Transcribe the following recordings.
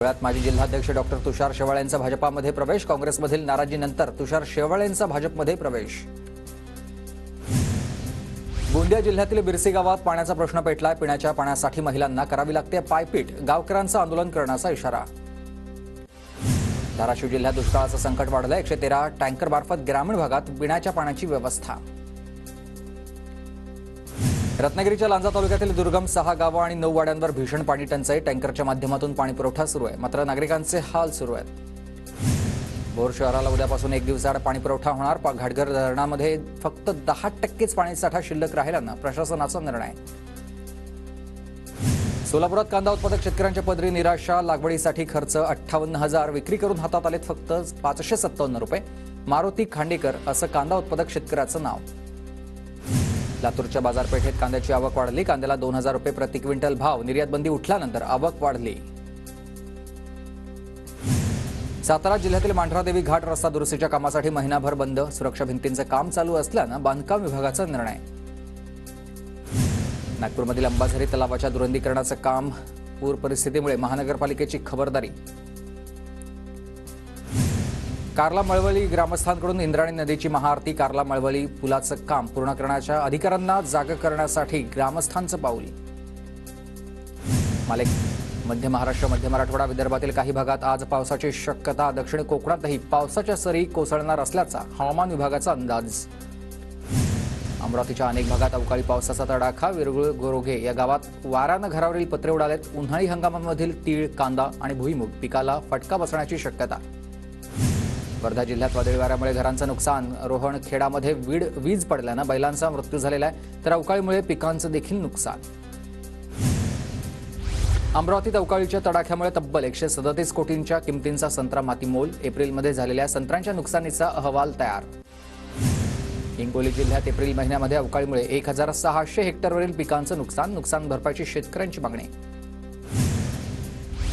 धुळ्यात माजी जिल्हाध्यक्ष डॉक्टर तुषार शेवाळेंचा भाजपामध्ये प्रवेश। काँग्रेसमधील नाराजीनंतर तुषार शेवाळेंचा भाजपमध्ये प्रवेश। गोंदिया जिल्ह्यातील बिरसी गावात पाण्याचा प्रश्न पेटलाय। पिण्याच्या पाण्यासाठी महिलांना करावी लागते पायपीट। गावकऱ्यांचा आंदोलन करण्याचा इशारा। धाराशिव जिल्ह्यात दुष्काळाचं संकट वाढलंय। 113 टँकरमार्फत ग्रामीण भागात पिण्याच्या पाण्याची व्यवस्था। रत्नागिरीच्या लांजा तालुक्यातील दुर्गम 6 गावं आणि 9 वाड्यांवर भीषण पाणी टंचाई। टँकरच्या माध्यमातून पाणी पुरवठा सुरू आहे, मात्र नागरिकांचे हाल सुरू आहेत। भोर शहराला उद्यापासून 1 दिवसाआड पाणी पुरवठा होणार। घाटघर धरणामध्ये फक्त 10% पाणीसाठा शिल्लक राहिल्यानं प्रशासनाचा निर्णय। सोलापुरात कांदा उत्पादक शेतकऱ्यांच्या पदरी निराशा। लागवडीसाठी खर्च 58,000, विक्री करून हातात आलेत फक्त 557 रुपये। मारुती खांडेकर असं कांदा उत्पादक शेतकऱ्याचं नाव। लातूरच्या बाजारपेठेत कांद्याची आवक वाढली। कांद्याला 2,000 रुपये प्रति क्विंटल भाव। निर्यात बंदी उठल्यानंतर आवक वाढली। सातारा जिल्ह्यातील मांढरादेवी घाट रस्ता दुरुस्तीच्या कामासाठी महिनाभर बंद। सुरक्षा भिंतींचं काम चालू असल्यानं बांधकाम विभागाचा निर्णय। नागपूरमधील अंबाझरी तलावाच्या दुरुस्तीकरणाचं काम। पूर परिस्थितीमुळे महानगरपालिकेची खबरदारी। कार्ला मळवली ग्रामस्थांकडून इंद्रायणी नदीची महाआरती। कार्ला मळवली पुलाचं काम पूर्ण करण्याच्या अधिकाऱ्यांना जाग करण्यासाठी ग्रामस्थांचं पाऊल। मध्य महाराष्ट्र, मध्य मराठवाडा, विदर्भातील काही भागात आज पावसाची शक्यता। दक्षिण कोकणातही पावसाच्या सरी कोसळणार असल्याचा हवामान विभागाचा अंदाज। अमरावतीच्या अनेक भागात अवकाळी पावसाचा तडाखा। विरगुळ गोरोघे या गावात वाऱ्यानं घरावरील पत्रे उडालेत। उन्हाळी हंगामामधील तीळ, कांदा आणि भुईमूग पिकाला फटका बसण्याची शक्यता। वर्धा जिल्ह्यात वादळी वाऱ्यामुळे घरांचं नुकसान। रोहणखेडामध्ये वीज पडल्यानं बैलांचा मृत्यू झालेला आहे, तर अवकाळीमुळे पिकांचं देखील नुकसान। अमरावतीत अवकाळीच्या तडाख्यामुळे तब्बल 137 कोटींच्या किमतींचा संत्रा मातीमोल। एप्रिलमध्ये झालेल्या संत्र्यांच्या नुकसानीचा अहवाल तयार। हिंगोली जिल्ह्यात एप्रिल महिन्यामध्ये अवकाळीमुळे 1,600 हेक्टरवरील पिकांचं नुकसान भरपाईची शेतकऱ्यांची मागणी।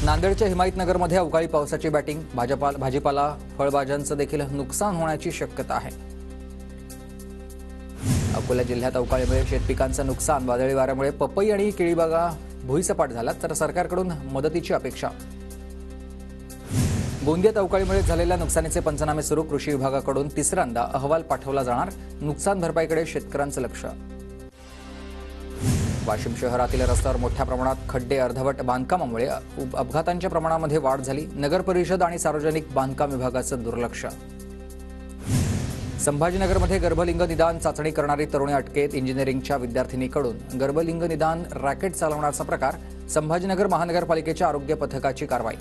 नांदेडच्या हिमायतनगरमध्ये अवकाळी पावसाची बॅटिंग। भाजीपाला फळभाज्यांचं देखील नुकसान होण्याची शक्यता आहे। अकोला जिल्ह्यात अवकाळीमुळे शेतपिकांचं नुकसान। वादळी वाऱ्यामुळे पपई आणि केळीबागा भुईसपाट झाल्यात, तर सरकारकडून मदतीची अपेक्षा। गोंदियात अवकाळीमुळे झालेल्या नुकसानीचे पंचनामे सुरू। कृषी विभागाकडून तिसऱ्यांदा अहवाल पाठवला जाणार। नुकसान भरपाईकडे शेतकऱ्यांचं लक्ष। वाशिम शहरातील रस्त्यावर मोठ्या प्रमाणात खड्डे। अर्धवट बांधकामामुळे अपघातांच्या प्रमाणामध्ये वाढ झाली। नगर परिषद आणि सार्वजनिक बांधकाम विभागाचं दुर्लक्ष। संभाजीनगरमध्ये गर्भलिंग निदान चाचणी करणारी तरुणी अटकेत। इंजिनिअरिंगच्या विद्यार्थिनीकडून गर्भलिंग निदान रॅकेट चालवण्याचा प्रकार। संभाजीनगर महानगरपालिकेच्या आरोग्य पथकाची कारवाई।